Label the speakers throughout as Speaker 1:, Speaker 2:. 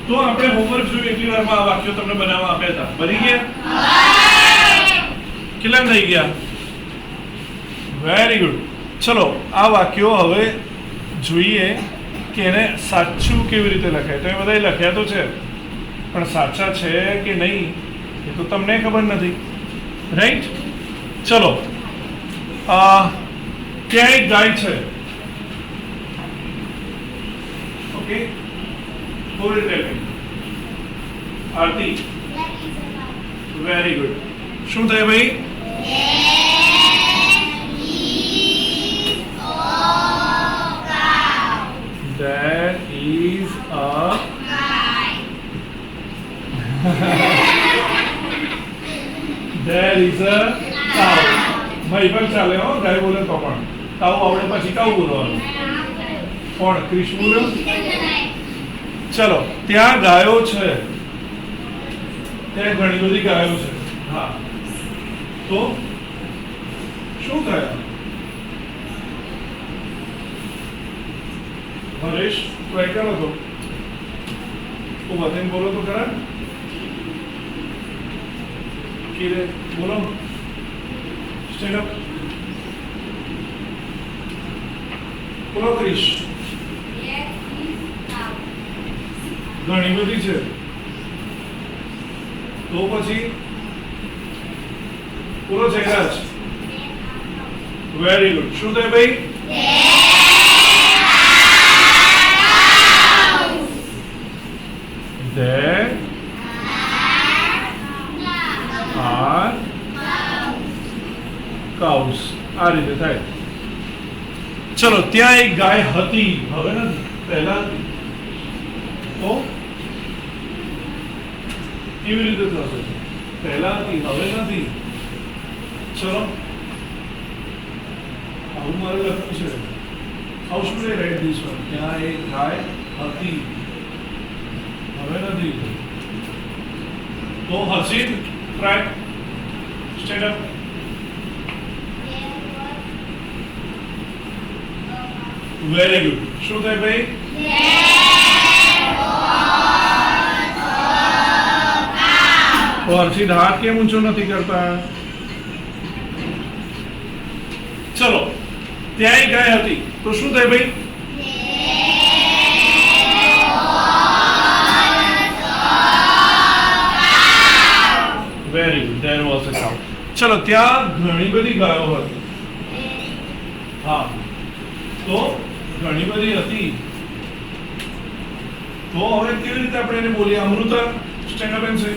Speaker 1: તો આપણે હોમવર્ક જોયું એટલી વારમાં આ વાક્યો તમને બનાવવા આપ્યા હતા. બની ગયા? કેટલા થઈ ગયા? Very good. ચલો આ વાક્યો હવે જોઈએ કે એને સાચું કેવી રીતે લખાય. તો એ બધા લખ્યા તો છે પણ સાચા છે કે નહીં એ તો તમને ખબર નથી, રાઈટ? ચલો ત્યાં એક ગાય છે. ઓકે, બોલ ટેલ મી. આરતી, વેરી ગુડ. શું થાય ભાઈ? There is a there is a cow. ભાઈ પણ ચાલે હો, ગાય બોલે તો પણ કાઉ આવડે પછી કાઉ બોલવાનું. કોણ? ક્રિશ બોલો. ચલો, ત્યાં ગાયો છે, ત્યાં ઘણી બધી ગાયો છે. હા, તો શું થયા? હરેશ ટ્રાય કરો તો બતાવીને બોલો તો ખરા. કિરે બોલો, સ્ટેન્ડ અપ બોલો. ક્રિશ, ઘણી બધી છે તો પછી બોલો. Jayraj, very good. શું થાય ભાઈ? There are cows. આ રીતે થાય. ચલો, ત્યાં એક ગાય હતી, હવે નથી, પહેલા હતી. તો કેવી રીતે થશે? પહેલા હતી, હવે નથી. ચલો, આવું મારે લખવું છે. How should I write this one? ત્યાં એક ગાય હતી, હવે નથી. તો Harshit, try, stand up. Very good. શું થાય ભાઈ? હર્ષિત હાથ કેમ ઊંચો નથી કરતા? ચલો, ત્યાં એક ગાય હતી તો શું થાય ભાઈ? Very good, there was a cow. ચલો, ત્યાં ઘણી બધી ગાયો હતી. હા, તો ઘણી બધી હતી તો હવે કેવી રીતે આપણે એને બોલીએ? Amrita, stand up and say.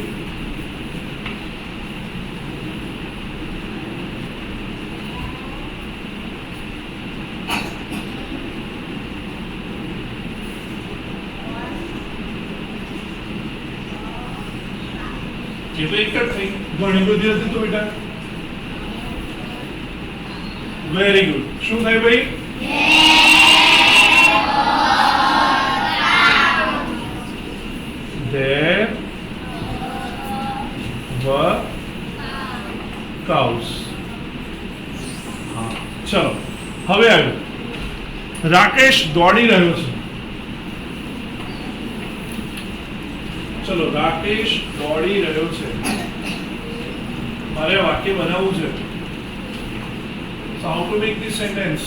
Speaker 1: એ તો એક જ થઈ, ઘણી બધી હતી તો બેટા. Very good. શું થાય ભાઈ? There were cows. હા, ચલો હવે આવ્યું. રાકેશ દોડી રહ્યો છે. ચલો, રાકેશ દોડી રહ્યો છે. મારે વાક્ય બનાવવું છે. So how to make this sentence?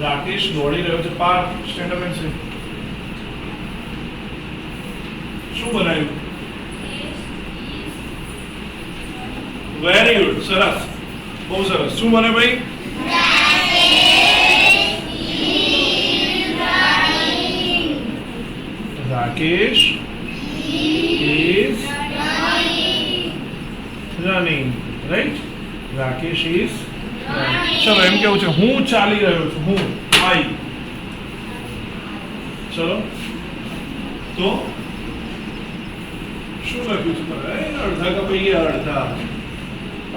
Speaker 1: Rakesh દોડી રહ્યો છે. Parth, stand up and say. શું બનાવ્યું? વેરી ગુડ, સરસ, બહુ સરસ. શું બને ભાઈ? Rakesh is running, right? Rakesh is running. ચલો, એમ કેવું છે હું ચાલી રહ્યો છું. હું, I. ચલો, તો શું લખ્યું છે? અડધા કપાઈ ગયા, અડધા,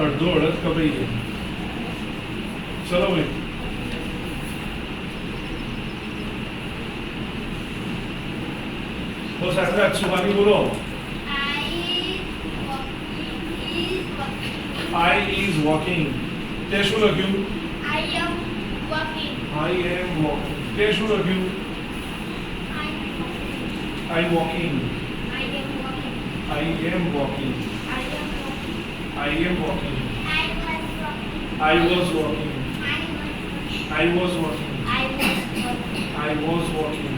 Speaker 1: અડધો અડધ કપાઈ ગયો. ચલો ભાઈ, બસ આટલા જ સુવાની બોલો. I is walking. તે શું લખ્યું?
Speaker 2: I am walking.
Speaker 1: I am walking. તે શું લખ્યું? I'm walking.
Speaker 2: I am walking.
Speaker 1: I am walking.
Speaker 2: I am walking.
Speaker 1: I am walking.
Speaker 2: I was walking.
Speaker 1: I was walking.
Speaker 2: I was walking.
Speaker 1: I was walking.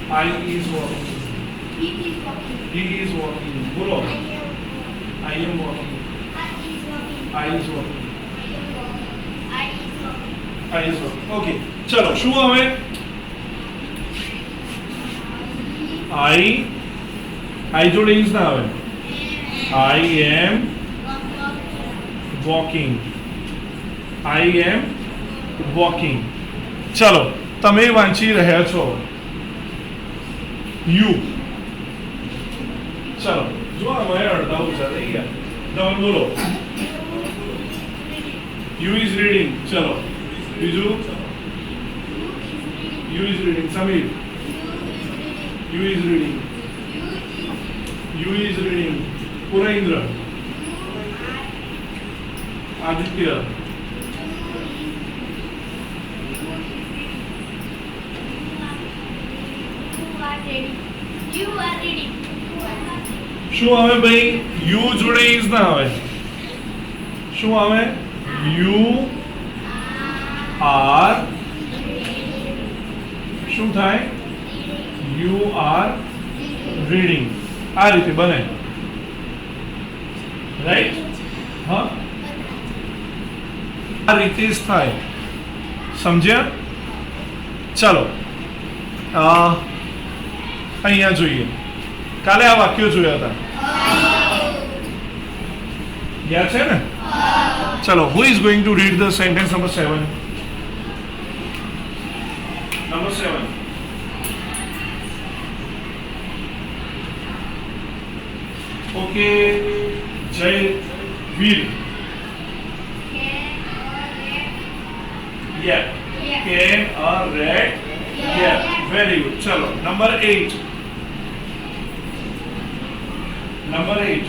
Speaker 2: I
Speaker 1: I
Speaker 2: was walking.
Speaker 1: is walking.
Speaker 2: He is walking.
Speaker 1: He is walking. बोलो.
Speaker 2: I am walking.
Speaker 1: I am walking.
Speaker 2: I is
Speaker 1: I is
Speaker 2: walking.
Speaker 1: walking.
Speaker 2: I is walking.
Speaker 1: I is walking. Okay. ચલો શું હવે? I જોડે is ના આવે. I am walking. I am walking. ચલો તમે વાંચી રહ્યા છો you. ચલો જો અમારે અડધા ઓછા થઈ ગયા. તમે બોલો. You is reading. ચલો બીજું You is reading. Sameer You is reading. You is reading. પુરેન્દ્ર Aditya
Speaker 2: You are reading.
Speaker 1: શું આવે ભાઈ? You જોડે is ના આવે. શું આવે? You are શું થાય? You are reading. આ રીતે બને. રાઈટ? હા, આ રીતે જ થાય. સમજ્યા? ચાલો અહીંયા જોઈએ. કાલે આ વાક્યો જોયા હતા. યાદ છે ને? ચલો, who is going to read the sentence number 7? Number 7. Okay, Jay Veer. Yeah. Can a rat? Yeah. Very good. Chalo. Number 8. Number 8.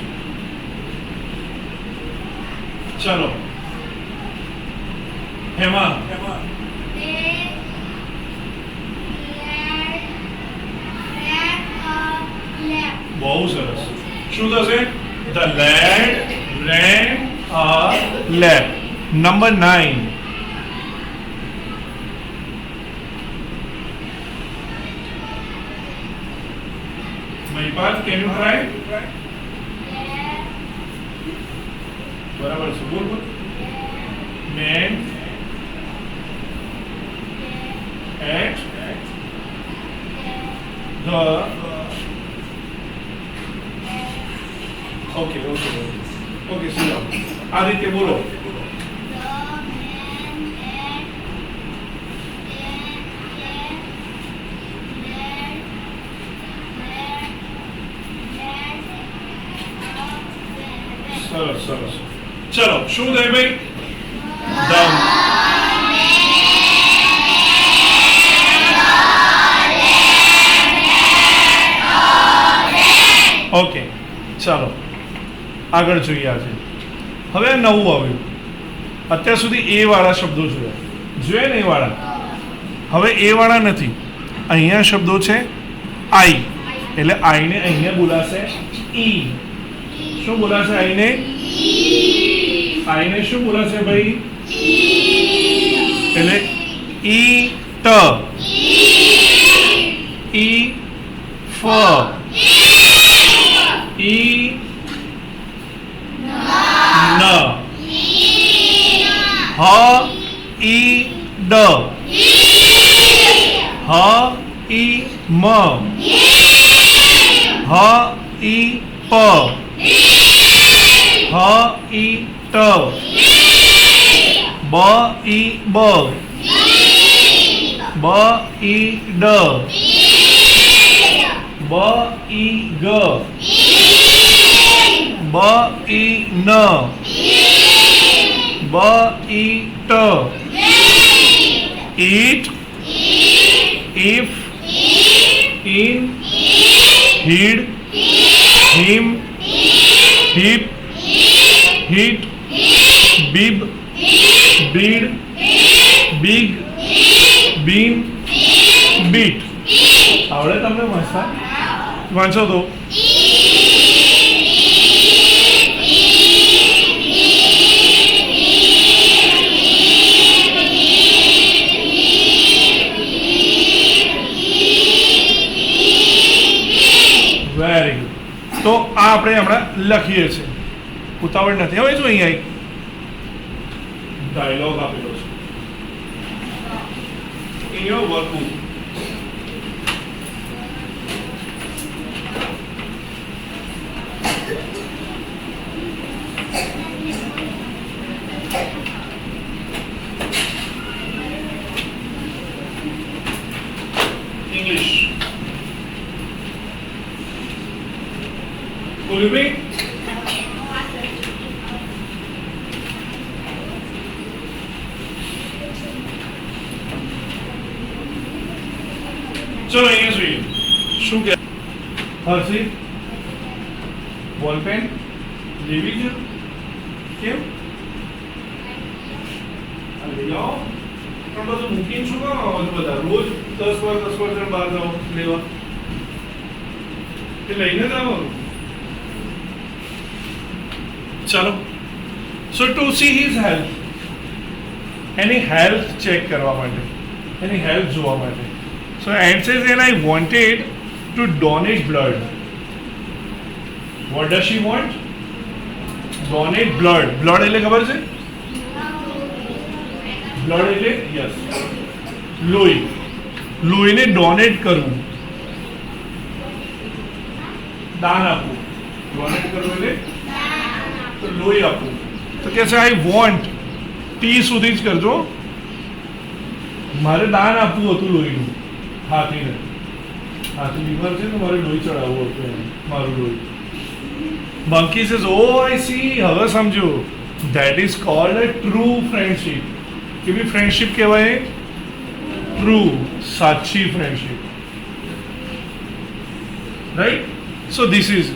Speaker 1: चलो हेमा बहुत सरस શું થશે? The lad ran a lap. Number 9. Maypal, can you try? बराबर से बोल बोल. Man at the okay સુનો આ રીતે બોલો. સરસ સરસ. ચલો શું થાય ભાઈ? ઓકે ચાલો આગળ જોઈએ. આજે હવે નવું આવ્યું. અત્યાર સુધી એ વાળા શબ્દો જોયા ને? એ વાળા. હવે એ વાળા નથી. અહીંયા શબ્દો છે આઈ, એટલે આઈને અહીંયા બોલાશે ઈ. શું બોલાશે આઈને? આઈને શું બોલાશે ભાઈ? એટલે ઈ ટ ઈ ફ ઈ ન હ ઈ ડ હ ઈ મ હ ઈ પ હ ઈ ટ બ ઈ બ બ ઈ ડ બ ઈ ગ બ ઈ ન બ ઈ ટ it if in hid him hip hit bib bid big bin beat. આવડે તમને વાંચતા? વાંચો તો. Very good. તો આ આપણે હમણાં લખીએ છીએ. ઉતાવળ નથી હવે. જો અહીંયા એક ડાયલોગ આપેલો છે in your workbook. English. Will you be? ચલો અહીંયા જોઈએ શું કે હર્ષિત બોલ પેન લેવી છે કેમ લઈ જાઓ પણ બધું મૂકીને શું કામ આવો છો બધા રોજ 10 વાર જણ બહાર જાઓ લેવા એ લઈને જ આવવાનું ચાલો સો ટુ સી હિઝ હેલ્થ એની હેલ્થ ચેક કરવા માટે એની હેલ્થ જોવા માટે So and says, and I wanted to donate blood. What does she want? Donate blood. Blood એટલે ખબર છે? Blood એટલે yes. લોહી. લોહીને ડોનેટ કરવું. દાન આપવું. ડોનેટ કરવું એટલે તો લોહી આપવું. તો કે છે I want ટી સુધી જ કરજો. મારે દાન આપવું હતું લોહીનું. હાથીને હાથી બીમાર છે ને મારે લોહી ચડાવવું હતું એને મારું લોહી monkey says oh I see હવે સમજો that is called a true friendship કેવી ફ્રેન્ડશિપ કહેવાય ટ્રુ સાચી friendship right so this is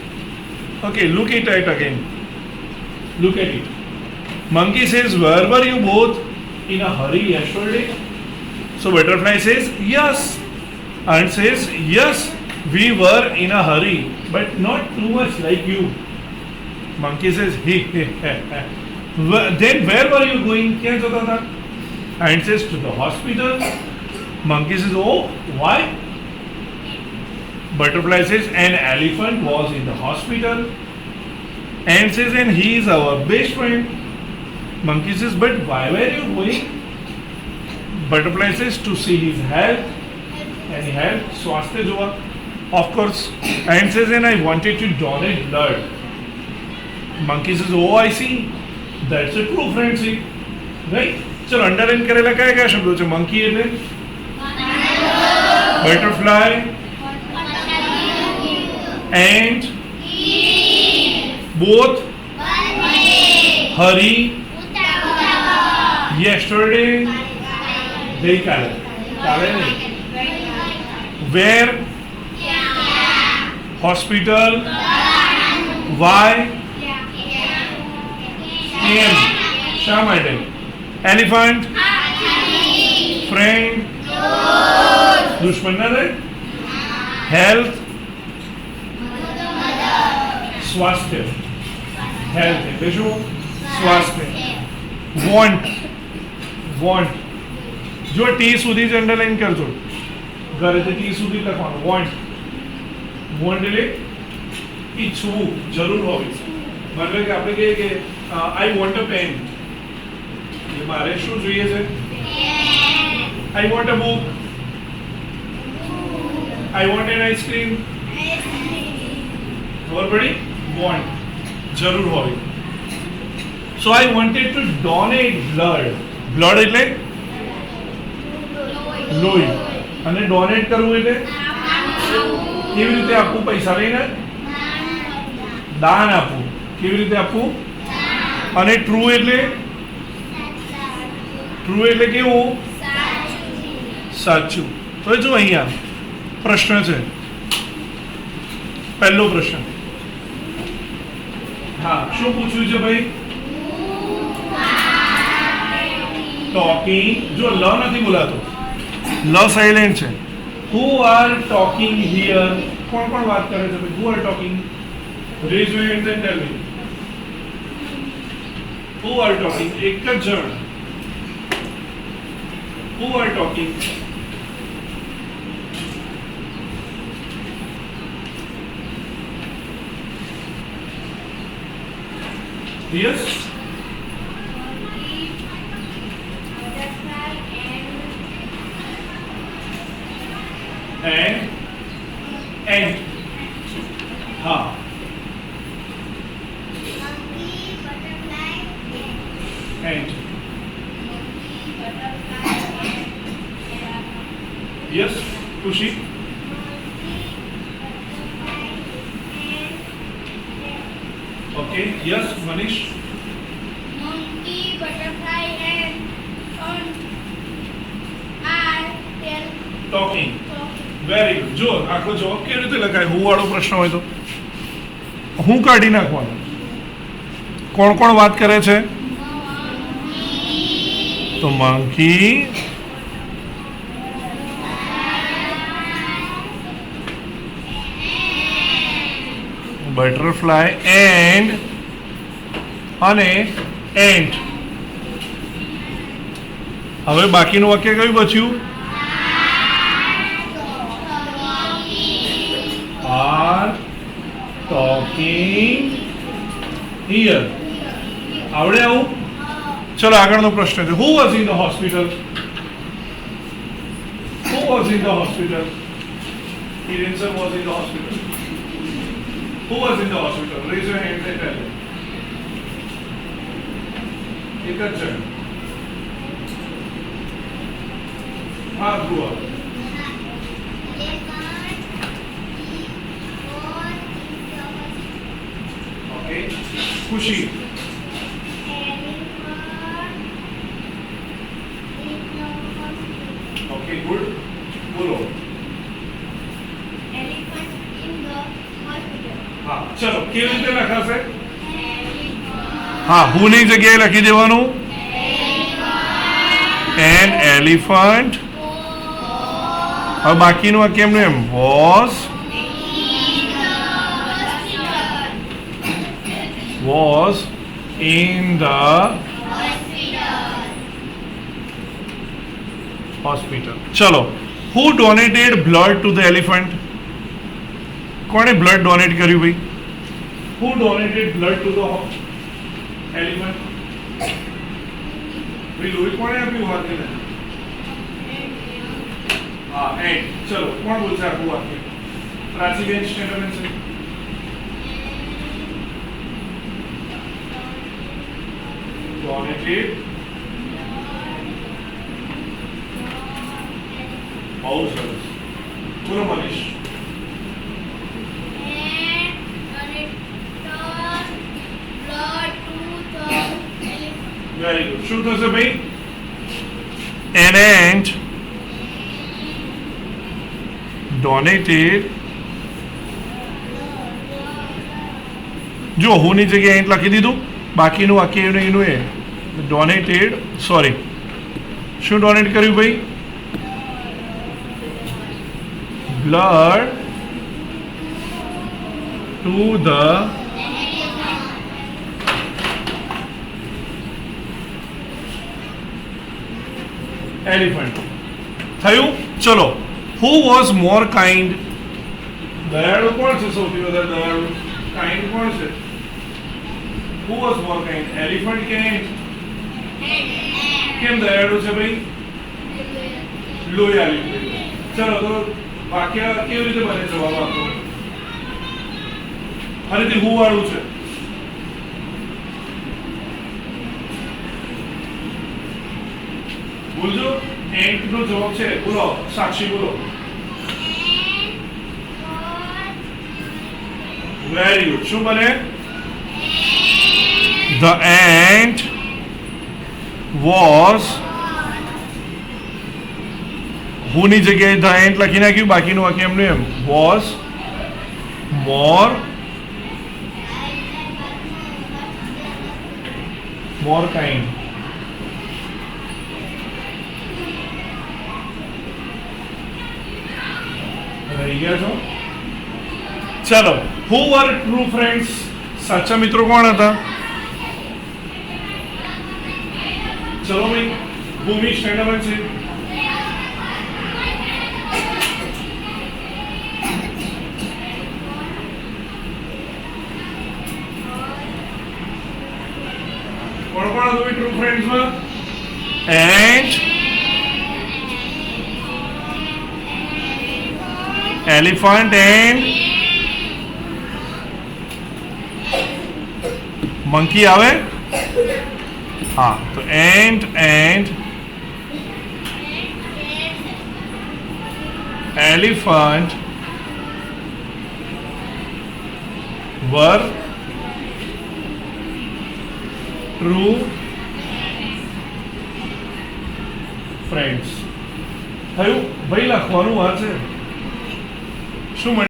Speaker 1: okay look it at again look at it monkey says where were you both in a hurry yesterday so butterfly says yes and says yes we were in a hurry but not too much like you monkey says he then where were you going kya jata tha and says to the hospital monkey says oh why butterfly says an elephant was in the hospital and says and he is our best friend monkey says but why were you going butterfly says to see his health and health swasthya jowa of course and says and I wanted to donate blood monkey says oh I see that's a true friendship right ચલો underline કરેલા કયા કયા શબ્દો છે monkey એટલે butterfly and both hurry yesterday ગઈકાલે કાલે નહીં where hospital why કેમ શા માટે elephant friend દુશ્મન ના રહે health સ્વાસ્થ્ય health એટલે શું સ્વાસ્થ્ય want જો ટી સુધી જ અંડરલાઈન કરજો ઘરેથી ટી સુધી લખવાનું વોન્ટ એટલે ઈચ્છવું જરૂર હોવી મતલબ કે આપણે કહીએ કે આઈ વોન્ટ અ પેન એટલે મારે શું જોઈએ છે I want a book I want an ice cream ખબર પડી વોન્ટ જરૂર હોવી so I wanted to donate blood એટલે લોહી અને ડોનેટ કરવું એટલે કેવી રીતે આપવું પૈસા લઈને દાન આપવું કેવી રીતે આપવું અને ટ્રુ એટલે કેવું સાચું તો જો અહીંયા પ્રશ્ન છે પહેલો પ્રશ્ન હા શું પૂછ્યું છે ભાઈ ટોકિંગ જો લ નથી બોલાતો લ સાયલેન્ટ છે Who are talking here? કોણ કોણ વાત કરે છે? Who are talking? Raise your hand and tell me. Who are talking? એક જ જણ. Who are talking? Yes. And हाँ and yes खुशी okay yes Manish
Speaker 2: Monkey, butterfly, and are
Speaker 1: talking very good જો આખો જવાબ કેવી રીતે લખાય હું વાળો પ્રશ્ન હોય તો હું કાઢી નાખવાનો કોણ કોણ વાત કરે છે તો monkey butterfly and અને ant હવે બાકીનું વાક્ય કયું બચ્યું are talking here આવડે આવું ચલો આગળનો પ્રશ્ન છે who was in the hospital who was in the hospital Hirenson was in the hospital who was in the hospital raise your hand and tell me એક જ જણ હા ધ્રુવ okay ખુશી okay good બોલો હા ચલો કેવી રીતે લખાશે હા હું ની જગ્યાએ લખી દેવાનું an elephant હવે બાકીનું આ કેમનું એમ was in the hospital ચલો who donated blood to the elephant કોણે બ્લડ ડોનેટ કર્યું ભાઈ who donated blood to the elephant ભાઈ લોહી કોણે આપ્યું વાક્યને હા એન્ડ ચલો કોણ બોલશે આખું વાક્ય પ્રાચીબેન સ્ટેટમેન્ટ છે donated બહુ સરસ બોલો મનીષ વેરી ગુડ શું થશે ભાઈ an ant donated જો હું ની જગ્યાએ ant લખી દીધું બાકીનું વાક્ય એનું એ ડોનેટેડ સોરી શું ડોનેટ કર્યું ભાઈ બ્લડ ટુ ધ એલિફન્ટ થયું ચલો હુ વોઝ મોર કાઇન્ડ દયાળુ કોણ છે સૌથી વધારે દયાળુ કાઇન્ડ કોણ છે Who was more kind? Elephant કે ant? કેમ દયાળુ છે ભાઈ લોયાલી ચલો તો વાક્ય કેવી રીતે બને જવાબ આપો ફરીથી હું વાળું છે બોલજો ant નો જવાબ છે બોલો સાક્ષી બોલો વેરી ગુડ શું બને The ant was who ની જગ્યાએ the ant લખી નાખ્યું બાકીનું વાક્ય એમનું એમ was more kind થઈ ગયા છો? ચલો, who were true friends? સાચા મિત્રો કોણ હતા? ચલો ભાઈ, ભૂમિ સ્ટેન્ડ અપ છે. કોણ કોણ હતું ટ્રુ ફ્રેન્ડ્સમાં? એન્ટ, એલિફન્ટ એન્ડ મંકી આવે? હા, તો ant and elephant were true friends. થયું ભાઈ? લખવાનું આ છે શું?